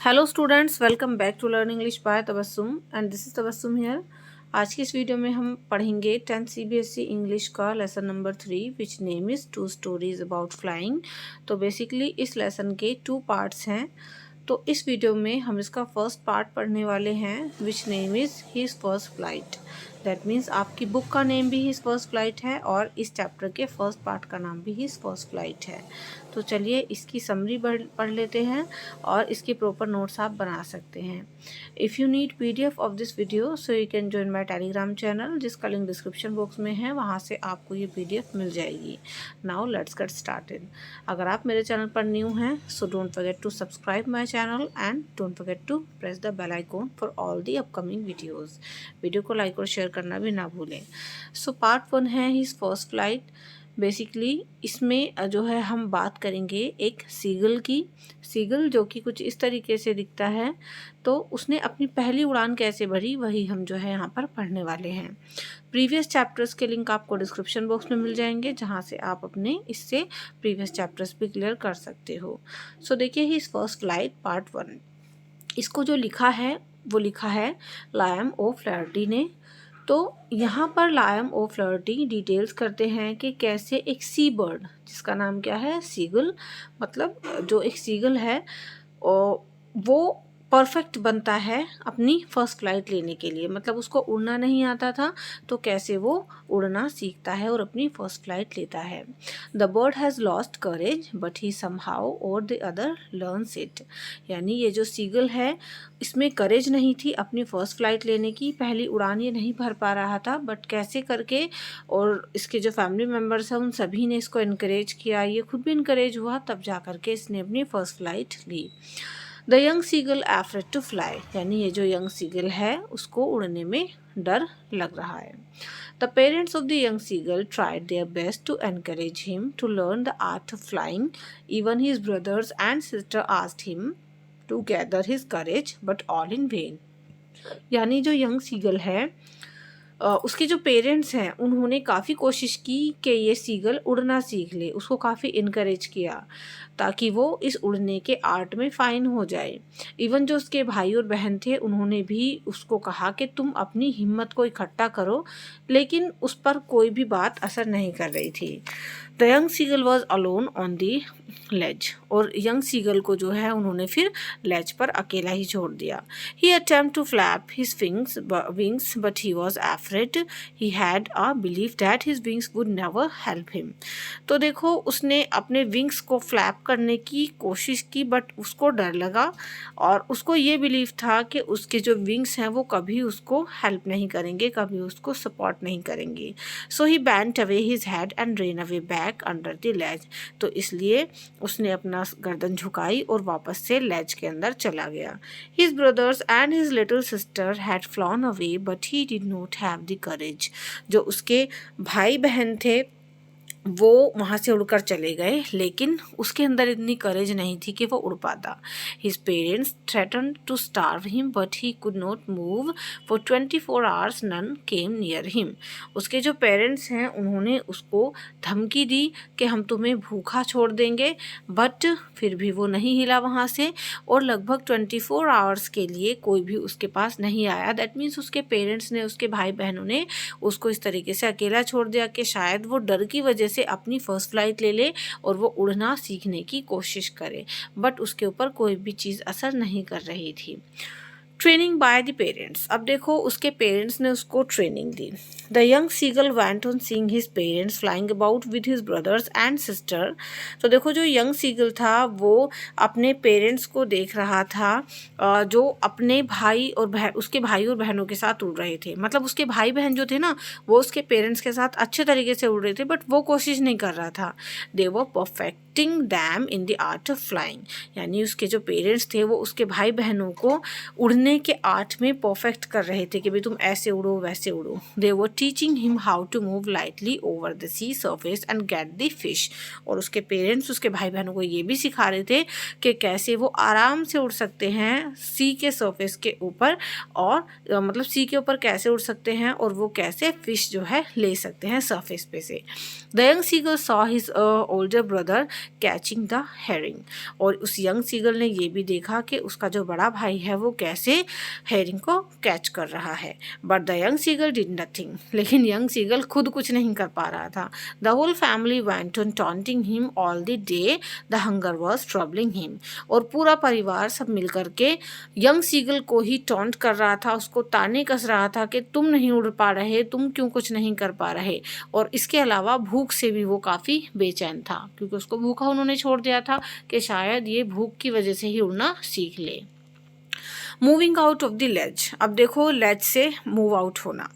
Hello students, welcome back to learn English by Tabassum and this is Tabassum here. आज की इस video में हम पढ़ेंगे 10th CBSE इंग्लिश का lesson number 3 which name is two stories about flying. तो basically इस लेसन के 2 पार्ट्स हैं। तो इस वीडियो में हम इसका फर्स्ट पार्ट पढ़ने वाले हैं विच name is his first flight. That means आपकी बुक का नेम भी हिज फर्स्ट फ्लाइट है और इस चैप्टर के फर्स्ट पार्ट का नाम भी हिज फर्स्ट फ्लाइट है। तो चलिए इसकी समरी पढ़ लेते हैं और इसके प्रॉपर नोट्स आप बना सकते हैं। If you need PDF of this video so you can join my Telegram channel जिसका लिंक डिस्क्रिप्शन बॉक्स में है, वहाँ से आपको ये PDF मिल जाएगी। Now let's get started. अगर आप मेरे चैनल पर न्यू हैं so don't forget to subscribe my channel and don't forget to press the bell icon for all the upcoming videos. Video को लाइक और शेयर करना भी ना भूलें। सो पार्ट 1 है हिज फर्स्ट फ्लाइट। बेसिकली इसमें जो है हम बात करेंगे एक सीगल की। सीगल जो कि कुछ इस तरीके से दिखता है, तो उसने अपनी पहली उड़ान कैसे भरी वही हम जो है यहाँ पर पढ़ने वाले हैं। प्रीवियस चैप्टर्स के लिंक आपको डिस्क्रिप्शन बॉक्स में मिल जाएंगे, जहाँ से आप अपने इससे प्रीवियस चैप्टर्स भी क्लियर कर सकते हो। सो देखिए हिज फर्स्ट फ्लाइट पार्ट 1। इसको जो लिखा है वो लिखा है लायम ओ फ्लैरिटी ने। तो यहाँ पर लायम ओ फ्लर्टी डिटेल्स करते हैं कि कैसे एक सी बर्ड जिसका नाम क्या है सीगल, मतलब जो एक सीगल है वो परफेक्ट बनता है अपनी फर्स्ट फ्लाइट लेने के लिए। मतलब उसको उड़ना नहीं आता था तो कैसे वो उड़ना सीखता है और अपनी फर्स्ट फ्लाइट लेता है। The bird has lost courage but he somehow और द अदर लर्न्स इट। यानी ये जो सीगल है इसमें करेज नहीं थी अपनी फ़र्स्ट फ्लाइट लेने की, पहली उड़ान ये नहीं भर पा रहा था, बट कैसे करके और इसके जो फैमिली मेम्बर्स हैं उन सभी ने इसको इनकरेज किया, ये खुद भी इनकरेज हुआ, तब जा करके इसने अपनी फ़र्स्ट फ्लाइट ली। The young seagull afraid to fly. यानी ये जो यंग सीगल है उसको उड़ने में डर लग रहा है। The parents of the young seagull tried their best to encourage him to learn the art of flying. Even his brothers and sister asked him to gather his courage but all in vain. यानी जो young seagull है उसके जो parents हैं उन्होंने काफ़ी कोशिश की कि ये सीगल उड़ना सीख ले, उसको काफ़ी इनकरेज किया ताकि वो इस उड़ने के आर्ट में फ़ाइन हो जाए। इवन जो उसके भाई और बहन थे उन्होंने भी उसको कहा कि तुम अपनी हिम्मत को इकट्ठा करो, लेकिन उस पर कोई भी बात असर नहीं कर रही थी। The young seagull was alone on the ledge. और यंग सीगल को जो है उन्होंने फिर लेज पर अकेला ही छोड़ दिया। He attempt to flap his wings but he was afraid. He had a believe that his wings would never help him. तो देखो उसने अपने विंग्स को फ्लैप करने की कोशिश की बट उसको डर लगा और उसको ये बिलीव था कि उसके जो विंग्स हैं वो कभी उसको हेल्प नहीं करेंगे, कभी उसको सपोर्ट नहीं करेंगे। So he bent away his head and ran away back under the ledge. तो इसलिए उसने अपना गर्दन झुकाई और वापस से लेज के अंदर चला गया। His brothers and his little sister had flown away but he did not have the courage. जो उसके भाई बहन थे वो वहाँ से उड़कर चले गए, लेकिन उसके अंदर इतनी करेज नहीं थी कि वो उड़ पाता। His parents threatened to starve him but he could not move for 24 hours none came near him. उसके जो पेरेंट्स हैं उन्होंने उसको धमकी दी कि हम तुम्हें भूखा छोड़ देंगे, बट फिर भी वो नहीं हिला वहाँ से और लगभग 24 आवर्स के लिए कोई भी उसके पास नहीं आया। दैट मीन्स उसके पेरेंट्स ने, उसके भाई बहनों ने उसको इस तरीके से अकेला छोड़ दिया कि शायद वो डर की वजह से अपनी फर्स्ट फ्लाइट ले ले और वो उड़ना सीखने की कोशिश करे, बट उसके ऊपर कोई भी चीज़ असर नहीं कर रही थी। Training by the parents. अब देखो उसके पेरेंट्स ने उसको ट्रेनिंग दी। The young seagull went on seeing his parents flying about with his brothers and sister. तो देखो जो यंग सीगल था वो अपने पेरेंट्स को देख रहा था जो अपने भाई और उसके भाई और बहनों के साथ उड़ रहे थे। मतलब उसके भाई बहन जो थे ना वो उसके पेरेंट्स के साथ अच्छे तरीके से उड़ रहे थे, बट वो कोशिश नहीं कर रहा था। They were perfecting them in the art of flying. यानी उसके जो पेरेंट्स थे वो उसके भाई बहनों को उड़ने के आर्ट में परफेक्ट कर रहे थे कि भाई तुम ऐसे उड़ो वैसे उड़ो। They were teaching him how to move lightly over the sea surface and get the fish. और उसके पेरेंट्स उसके भाई बहनों को ये भी सिखा रहे थे कि कैसे वो आराम से उड़ सकते हैं सी के सर्फेस के ऊपर, और मतलब सी के ऊपर कैसे उड़ सकते हैं और वो कैसे फिश जो है ले सकते हैं सर्फेस पे से। The young seagull saw his older brother catching the herring. और उस यंग सीगल ने ये भी देखा कि उसका जो बड़ा भाई है वो कैसे हेरिंग को कैच कर रहा है। But the young seagull did nothing, लेकिन यंग सीगल खुद कुछ नहीं कर पा रहा था। The whole family went on taunting him all the day, the hunger was troubling him. और पूरा परिवार सब मिल करके यंग सीगल को ही टॉन्ट कर रहा था, उसको ताने कस रहा था कि तुम नहीं उड़ पा रहे, तुम क्यों कुछ नहीं कर पा रहे। और इसके अलावा भूख से भी वो काफ़ी बेचैन था, क्योंकि उसको भूखा उन्होंने छोड़ दिया था कि शायद ये भूख की वजह से ही उड़ना सीख ले। Moving out of the ledge, अब देखो लेज से मूव आउट होना।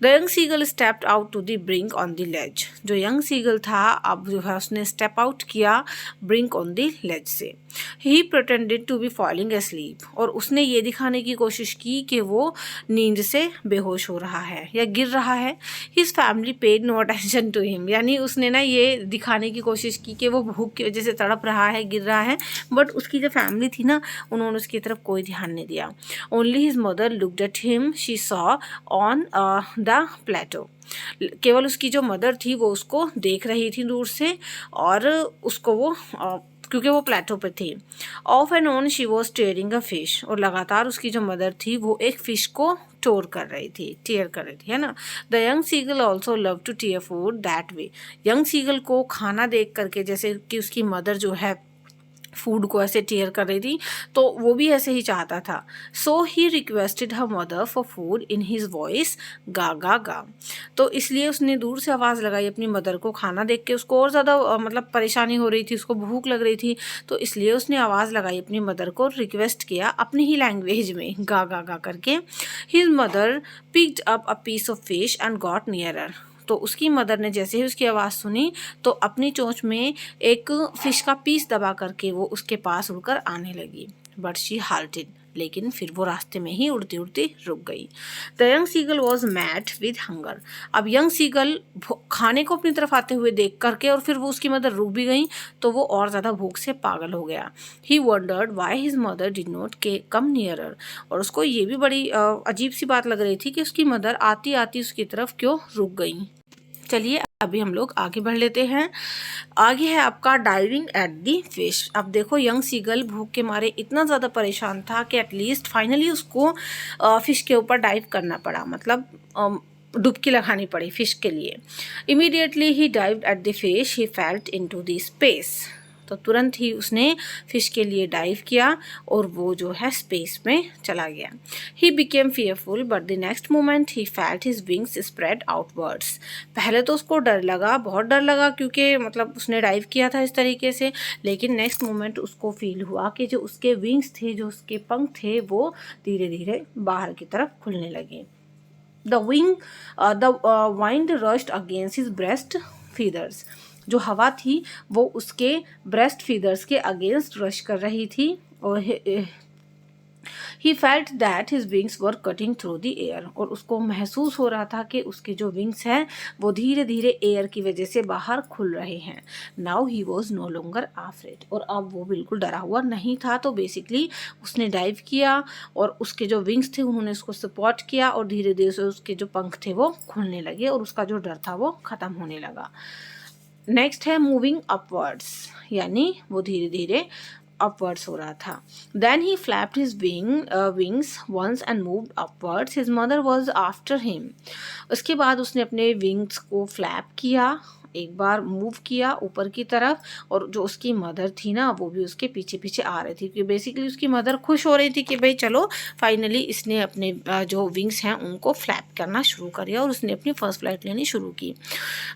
The young seagull stepped out to the brink on the ledge. जो यंग सीगल था अब जो है उसने स्टेप आउट किया ब्रिंक ऑन द लेज से। He pretended to be falling asleep, और उसने ये दिखाने की कोशिश की कि वो नींद से बेहोश हो रहा है या गिर रहा है। His family paid no attention to him, यानी उसने ना ये दिखाने की कोशिश की कि वो भूख की वजह से तड़प रहा है, गिर रहा है, बट उसकी जो फैमिली थी ना उन्होंने उसकी तरफ कोई ध्यान नहीं दिया। Only his mother looked at him, she saw on the plateau. केवल उसकी जो मदर थी वो उसको देख रही थी दूर से, और उसको वो क्योंकि वो प्लेटो पे थी। Off and on she was tearing a fish, और लगातार उसकी जो मदर थी वो एक फिश को टेयर कर रही थी, है ना। The young seagull also love to tear food that way. Young seagull को खाना देख करके, जैसे कि उसकी मदर जो है फूड को ऐसे टेयर कर रही थी, तो वो भी ऐसे ही चाहता था। So he requested her mother for food in his voice गा गा गा। तो इसलिए उसने दूर से आवाज़ लगाई अपनी मदर को। खाना देख के उसको और ज़्यादा मतलब परेशानी हो रही थी, उसको भूख लग रही थी, तो इसलिए उसने आवाज़ लगाई अपनी मदर को, रिक्वेस्ट किया अपनी ही लैंग्वेज में गा गा गा करके। His mother picked up a piece of fish and got nearer. तो उसकी मदर ने जैसे ही उसकी आवाज़ सुनी तो अपनी चोंच में एक फिश का पीस दबा करके वो उसके पास उड़कर आने लगी। बट शी हाल्टेड, लेकिन फिर वो रास्ते में ही उड़ती उड़ती रुक गई। The young seagull was mad with hunger. अब यंग सीगल खाने को अपनी तरफ आते हुए देख करके, और फिर वो उसकी मदर रुक भी गई, तो वो और ज़्यादा भूख से पागल हो गया। He wondered why his mother did not come nearer. और उसको ये भी बड़ी अजीब सी बात लग रही थी कि उसकी मदर आती आती उसकी तरफ क्यों रुक गई। चलिए अभी हम लोग आगे बढ़ लेते हैं। आगे है आपका डाइविंग एट दी फिश। अब देखो यंग सीगल भूख के मारे इतना ज़्यादा परेशान था कि एटलीस्ट फाइनली उसको फिश के ऊपर डाइव करना पड़ा, मतलब डुबकी लगानी पड़ी फिश के लिए। Immediately he dived at the fish, he felt into the space. तो तुरंत ही उसने फिश के लिए डाइव किया और वो जो है स्पेस में चला गया। He became fearful but the next moment he felt his wings spread outwards. पहले तो उसको डर लगा, बहुत डर लगा, क्योंकि मतलब उसने डाइव किया था इस तरीके से, लेकिन नेक्स्ट मोमेंट उसको फील हुआ कि जो उसके विंग्स थे, जो उसके पंख थे, वो धीरे धीरे बाहर की तरफ खुलने लगे। The wind rushed against his breast feathers. जो हवा थी वो उसके ब्रेस्ट फीदर्स के अगेंस्ट रश कर रही थी, और he felt that his wings were cutting through the air. और उसको महसूस हो रहा था कि उसके जो विंग्स हैं वो धीरे धीरे एयर की वजह से बाहर खुल रहे हैं। Now he was no longer afraid. और अब वो बिल्कुल डरा हुआ नहीं था। तो बेसिकली उसने डाइव किया और उसके जो विंग्स थे उन्होंने उसको सपोर्ट किया, और धीरे धीरे से उसके जो पंख थे वो खुलने लगे और उसका जो डर था वो ख़त्म होने लगा। नेक्स्ट है मूविंग अपवर्ड्स, यानी वो धीरे धीरे अपवर्ड्स हो रहा था। Then he flapped his wings once and moved upwards, his mother was after him. उसके बाद उसने अपने विंग्स को फ्लैप किया, एक बार मूव किया ऊपर की तरफ, और जो उसकी मदर थी ना वो भी उसके पीछे पीछे आ रही थी, क्योंकि बेसिकली उसकी मदर खुश हो रही थी कि भाई चलो फाइनली इसने अपने जो विंग्स हैं उनको फ्लैप करना शुरू कर दिया और उसने अपनी फर्स्ट फ्लाइट लेनी शुरू की।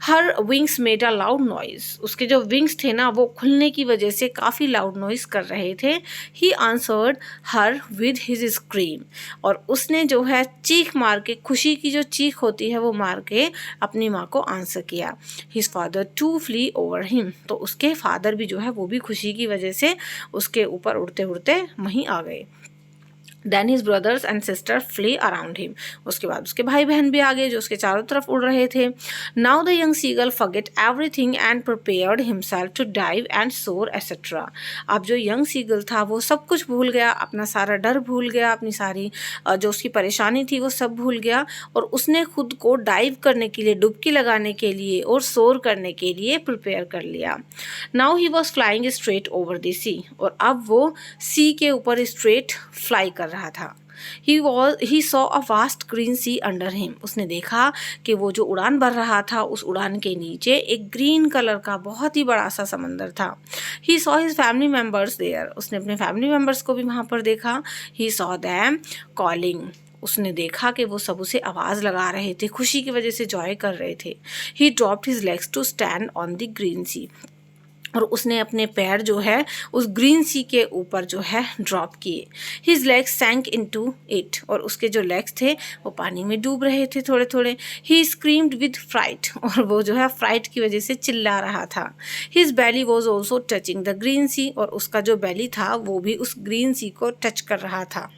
हर wings made a loud noise. उसके जो विंग्स थे ना वो खुलने की वजह से काफ़ी लाउड नॉइज कर रहे थे। He answered her with his scream. और उसने जो है चीख मार के, खुशी की जो चीख होती है वो मार के अपनी माँ को आंसर किया। His father to flee over him. तो उसके फादर भी जो है वो भी खुशी की वजह से उसके ऊपर उड़ते उड़ते वहीं आ गए। Then his brothers and sister flew around him. उसके बाद उसके भाई बहन भी आ गए जो उसके चारों तरफ उड़ रहे थे। Now the young seagull forget everything and prepared himself to dive and soar etcetera. अब जो यंग सीगल था वो सब कुछ भूल गया, अपना सारा डर भूल गया, अपनी सारी जो उसकी परेशानी थी वो सब भूल गया, और उसने खुद को डाइव करने के लिए, डुबकी लगाने के लिए और सोर करने के लिए प्रिपेयर कर लिया। Now he was flying straight over the sea, और अब वो सी के ऊपर स्ट्रेट फ्लाई कर रहा था। He saw a vast green sea under him. उसने देखा कि वो जो उड़ान भर रहा था उस उड़ान के नीचे एक ग्रीन कलर का बहुत ही बड़ा सा समंदर था। He saw his family members there. उसने अपने फैमिली मेम्बर्स को भी वहाँ पर देखा। He saw them calling. उसने देखा कि वो सब उसे आवाज़ लगा रहे थे, खुशी की वजह से जॉय कर रहे थे। He dropped his legs to stand on the green sea. और उसने अपने पैर जो है उस ग्रीन सी के ऊपर जो है ड्रॉप किए। हिज लेग्स सैंक इनटू इट, और उसके जो लेग्स थे वो पानी में डूब रहे थे थोड़े थोड़े। ही स्क्रीम्ड विद फ्राइट, और वो जो है फ्राइट की वजह से चिल्ला रहा था। His belly was also touching the green sea, और उसका जो बैली था वो भी उस ग्रीन सी को टच कर रहा था।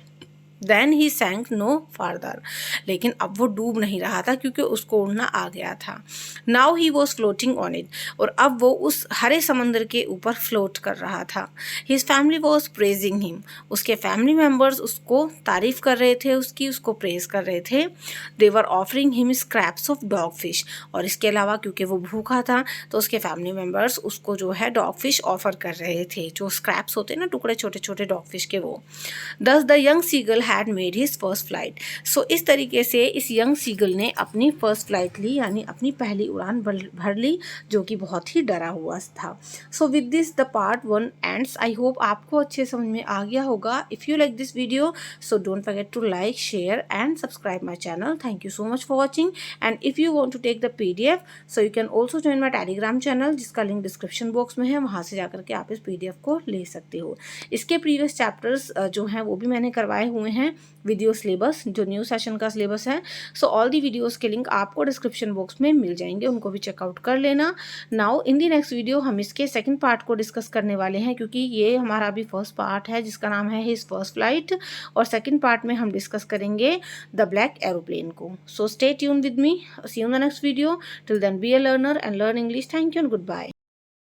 देन ही सैंक नो फार्दर, लेकिन अब वो डूब नहीं रहा था क्योंकि उसको उड़ना आ गया था। Now he was floating on it, और अब वो उस हरे समंदर के ऊपर फ्लोट कर रहा था। His family was praising him, उसके फैमिली मेम्बर्स उसको तारीफ कर रहे थे, उसको प्रेज कर रहे थे। They were offering him scraps of dogfish, और इसके अलावा क्योंकि वो भूखा था तो उसके फैमिली मेम्बर्स उसको जो है डॉग फिश ऑफर कर रहे थे, जो स्क्रैप्स होते हैं ना, टुकड़े छोटे छोटे डॉग फिश के, वो। Thus the young seagull had made his first flight. So इस तरीके से इस यंग सीगल ने अपनी फर्स्ट फ्लाइट ली, यानी अपनी पहली उड़ान भर ली, जो कि बहुत ही डरा हुआ था। So with this the part 1 ends. I hope आपको अच्छे समझ में आ गया होगा। If you like this video so don't forget to like, share and subscribe my channel. Thank you so much for watching, and if you want to take the PDF so you can also join my Telegram channel, जिसका link description box में है, वहाँ से जाकर के आप इस PDF को ले सकते हो। इसके प्रीवियस चैप्टर्स जो हैं वो भी मैंने करवाए हुए हैं, वीडियो सिलेबस जो न्यू सेशन का सिलेबस है। सो ऑल दी वीडियोस के लिंक आपको डिस्क्रिप्शन बॉक्स में मिल जाएंगे, उनको भी चेकआउट कर लेना। Now in the next video हम इसके सेकंड पार्ट को डिस्कस करने वाले हैं, क्योंकि ये हमारा अभी फर्स्ट पार्ट है जिसका नाम है हिज फर्स्ट फ्लाइट, और सेकंड पार्ट में हम डिस्कस करेंगे द ब्लैक एरोप्लेन को। So stay tune with me, see you in the next video. Till then be a learner and learn English. Thank you and good bye.